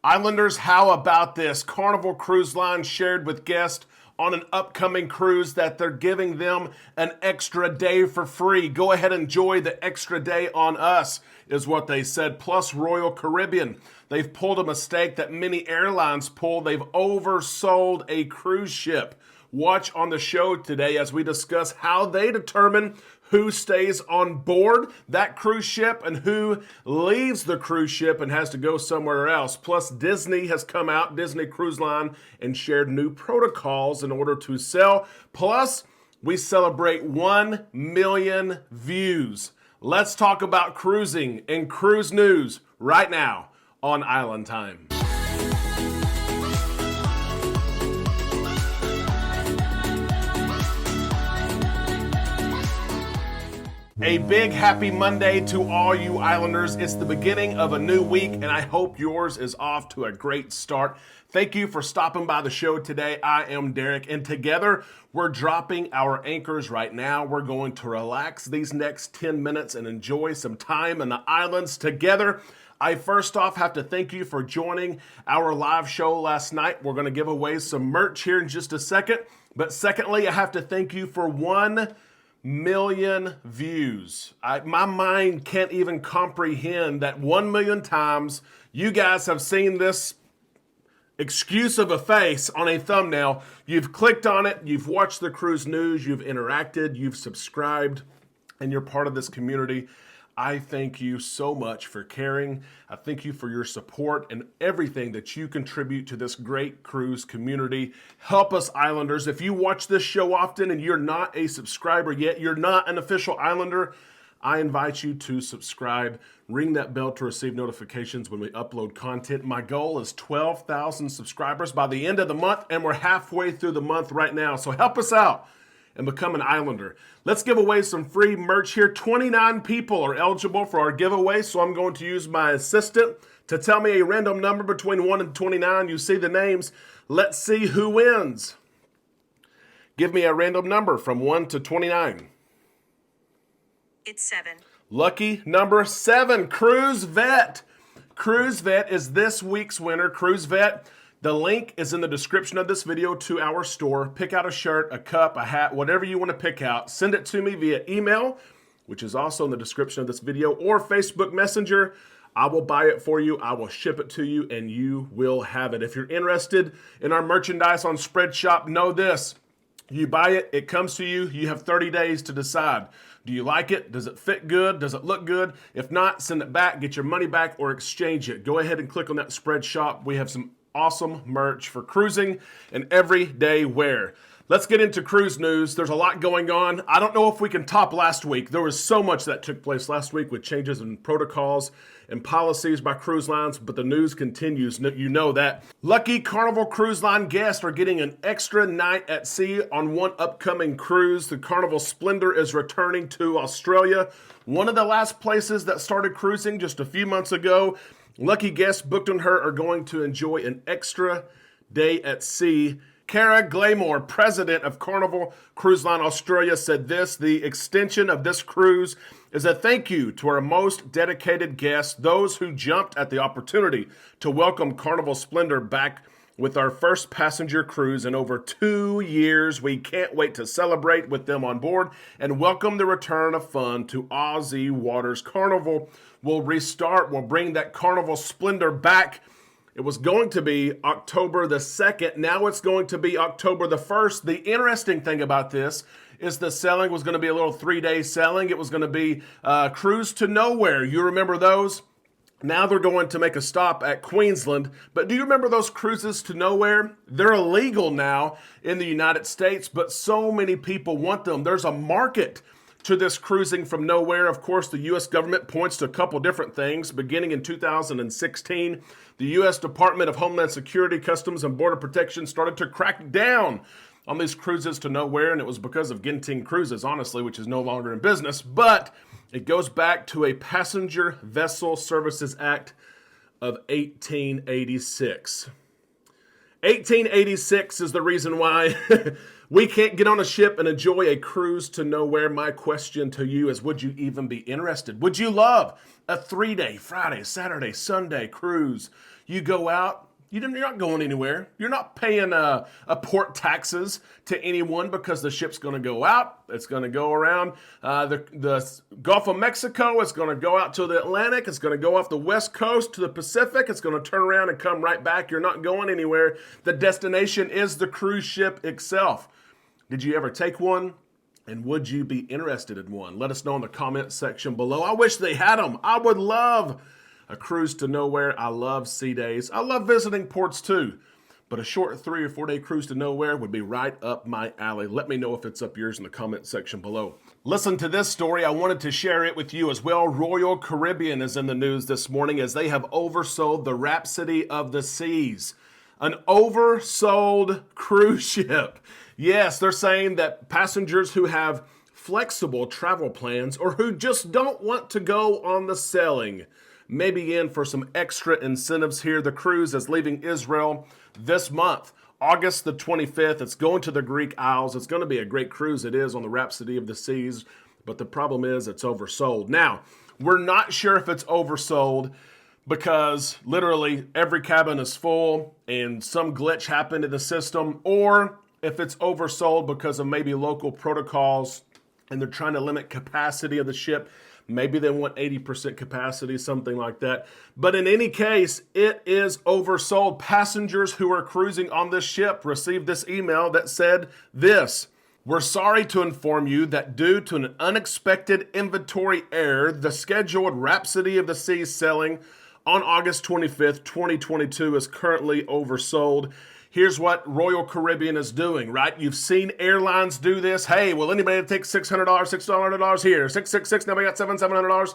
Islanders, how about this? Carnival Cruise Line shared with guests on an upcoming cruise that they're giving them an extra day for free. Go ahead and enjoy the extra day on us, is what they said. Plus, Royal Caribbean. They've pulled a mistake that many airlines pull. They've oversold a cruise ship. Watch on the show today as we discuss how they determine who stays on board that cruise ship and who leaves the cruise ship and has to go somewhere else. Plus, Disney has come out, Disney Cruise Line, and shared new protocols in order to sell. Plus, we celebrate 1 million views. Let's talk about cruising and cruise news right now on Island Time. A big happy Monday to all you Islanders. It's the beginning of a new week, and I hope yours is off to a great start. Thank you for stopping by the show today. I am Derek, and together we're dropping our anchors right now. We're going to relax these next 10 minutes and enjoy some time in the islands together. I first off have to thank you for joining our live show last night. We're going to give away some merch here in just a second. But secondly, I have to thank you for 1 million views. My mind can't even comprehend that 1 million times you guys have seen this excuse of a face on a thumbnail. You've clicked on it, you've watched the cruise news, you've interacted, you've subscribed, and you're part of this community. I thank you so much for caring. I thank you for your support and everything that you contribute to this great cruise community. Help us, Islanders. If you watch this show often and you're not a subscriber yet, you're not an official Islander, I invite you to subscribe. Ring that bell to receive notifications when we upload content. My goal is 12,000 subscribers by the end of the month, and we're halfway through the month right now. So help us out and become an Islander. Let's give away some free merch here. 29 people are eligible for our giveaway, so I'm going to use my assistant to tell me a random number between 1 and 29. You see the names. Let's see who wins. Give me a random number from 1 to 29. It's 7. Lucky number 7, Cruise Vet. Cruise Vet is this week's winner. Cruise Vet. The link is in the description of this video to our store. Pick out a shirt, a cup, a hat, whatever you want to pick out. Send it to me via email, which is also in the description of this video, or Facebook Messenger. I will buy it for you. I will ship it to you, and you will have it. If you're interested in our merchandise on Spreadshop, know this. You buy it, it comes to you. You have 30 days to decide. Do you like it? Does it fit good? Does it look good? If not, send it back, get your money back, or exchange it. Go ahead and click on that Spreadshop. We have some awesome merch for cruising and everyday wear. Let's get into cruise news. There's a lot going on. I don't know if we can top last week. There was so much that took place last week with changes in protocols and policies by cruise lines, but the news continues. You know that. Lucky Carnival Cruise Line guests are getting an extra night at sea on one upcoming cruise. The Carnival Splendor is returning to Australia, one of the last places that started cruising just a few months ago. Lucky guests booked on her are going to enjoy an extra day at sea. Cara Glamour, president of Carnival Cruise Line Australia, said this: the extension of this cruise is a thank you to our most dedicated guests, those who jumped at the opportunity to welcome Carnival Splendor back with our first passenger cruise in over 2 years. We can't wait to celebrate with them on board and welcome the return of fun to Aussie waters. Carnival will restart. We'll bring that Carnival Splendor back. It was going to be October the 2nd. Now it's going to be October the 1st. The interesting thing about this is the sailing was going to be a little 3-day sailing. It was going to be cruise to nowhere. You remember those? Now they're going to make a stop at Queensland. But do you remember those cruises to nowhere? They're illegal now in the United States, but so many people want them. There's a market to this cruising from nowhere. Of course, the U.S. government points to a couple different things. Beginning in 2016, the U.S. Department of Homeland Security, Customs and Border Protection started to crack down on these cruises to nowhere, and it was because of Genting Cruises, honestly, which is no longer in business. But it goes back to a Passenger Vessel Services Act of 1886. 1886 is the reason why We can't get on a ship and enjoy a cruise to nowhere. My question to you is, would you even be interested? Would you love a 3-day, Friday, Saturday, Sunday cruise? You go out, you're not going anywhere. You're not paying a port taxes to anyone because the ship's going to go out. It's going to go around the Gulf of Mexico. It's going to go out to the Atlantic. It's going to go off the West Coast to the Pacific. It's going to turn around and come right back. You're not going anywhere. The destination is the cruise ship itself. Did you ever take one? And would you be interested in one? Let us know in the comment section below. I wish they had them. I would love a cruise to nowhere. I love sea days. I love visiting ports too. But a short 3 or 4 day cruise to nowhere would be right up my alley. Let me know if it's up yours in the comment section below. Listen to this story. I wanted to share it with you as well. Royal Caribbean is in the news this morning as they have oversold the Rhapsody of the Seas. An oversold cruise ship. Yes, they're saying that passengers who have flexible travel plans or who just don't want to go on the sailing may be in for some extra incentives here. The cruise is leaving Israel this month, August the 25th. It's going to the Greek Isles. It's going to be a great cruise. It is on the Rhapsody of the Seas, but the problem is it's oversold. Now, we're not sure if it's oversold because literally every cabin is full and some glitch happened in the system, or if it's oversold because of maybe local protocols and they're trying to limit capacity of the ship. Maybe they want 80% capacity, something like that. But in any case, it is oversold. Passengers who are cruising on this ship received this email that said this: "We're sorry to inform you that due to an unexpected inventory error, the scheduled Rhapsody of the Seas sailing on August 25th, 2022 is currently oversold." Here's what Royal Caribbean is doing, right? You've seen airlines do this. Hey, will anybody take $600, $600 here? 666, now we got $700.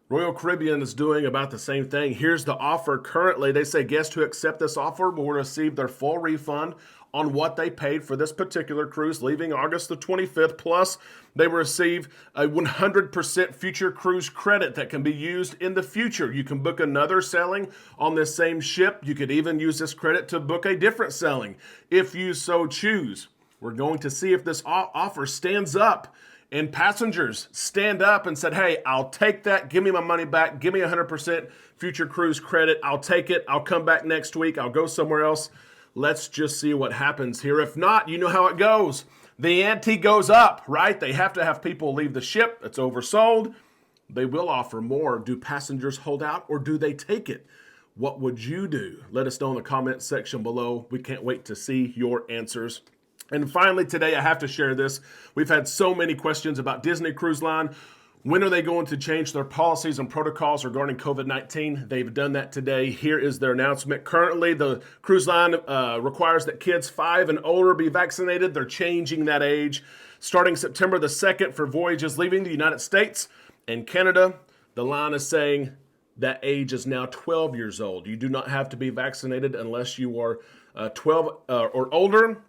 Royal Caribbean is doing about the same thing. Here's the offer currently. They say guests who accept this offer will receive their full refund on what they paid for this particular cruise leaving August the 25th. Plus, they will receive a 100% future cruise credit that can be used in the future. You can book another sailing on this same ship. You could even use this credit to book a different sailing if you so choose. We're going to see if this offer stands up and passengers stand up and said, hey, I'll take that. Give me my money back. Give me 100% future cruise credit. I'll take it. I'll come back next week. I'll go somewhere else. Let's just see what happens here. If not, you know how it goes. The ante goes up, right? They have to have people leave the ship. It's oversold. They will offer more. Do passengers hold out or do they take it? What would you do? Let us know in the comment section below. We can't wait to see your answers. And finally, today I have to share this. We've had so many questions about Disney Cruise Line. When are they going to change their policies and protocols regarding COVID-19? They've done that today. Here is their announcement. Currently, the cruise line requires that kids 5 and older be vaccinated. They're changing that age. Starting September the 2nd for voyages leaving the United States and Canada, the line is saying that age is now 12 years old. You do not have to be vaccinated unless you are 12 or older.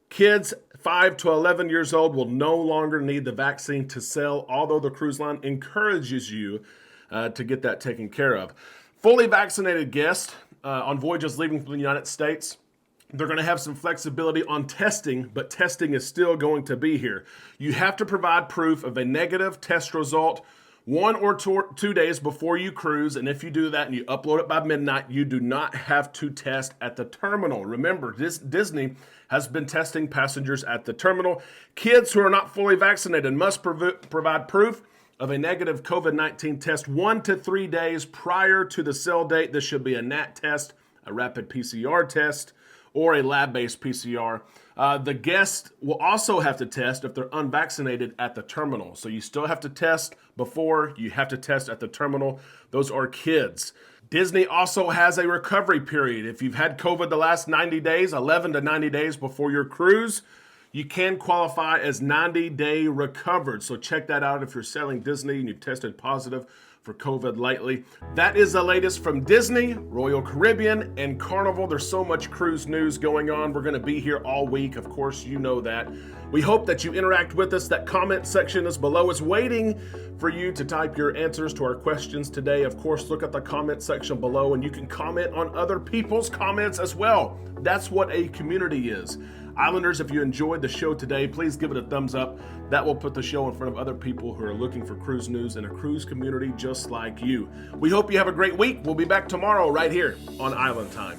Kids 5 to 11 years old will no longer need the vaccine to sail, although the cruise line encourages you to get that taken care of. Fully vaccinated guests on voyages leaving from the United States, they're going to have some flexibility on testing, but testing is still going to be here. You have to provide proof of a negative test result 1 or 2 days before you cruise, and if you do that and you upload it by midnight, you do not have to test at the terminal. Remember, Disney has been testing passengers at the terminal. Kids who are not fully vaccinated must provide proof of a negative COVID-19 test 1 to 3 days prior to the sail date. This should be a NAT test, a rapid PCR test, or a lab-based PCR. The guests will also have to test if they're unvaccinated at the terminal. So you still have to test before, you have to test at the terminal. Those are kids. Disney also has a recovery period. If you've had COVID the last 90 days, 11 to 90 days before your cruise, you can qualify as 90-day recovered. So check that out if you're sailing Disney and you've tested positive for COVID lately. That is the latest from Disney, Royal Caribbean, and Carnival. There's so much cruise news going on. We're going to be here all week. Of course, you know that. We hope that you interact with us. That comment section is below. It's waiting for you to type your answers to our questions today. Of course, look at the comment section below and you can comment on other people's comments as well. That's what a community is. Islanders, if you enjoyed the show today, please give it a thumbs up. That will put the show in front of other people who are looking for cruise news in a cruise community just like you. We hope you have a great week. We'll be back tomorrow right here on Island Time.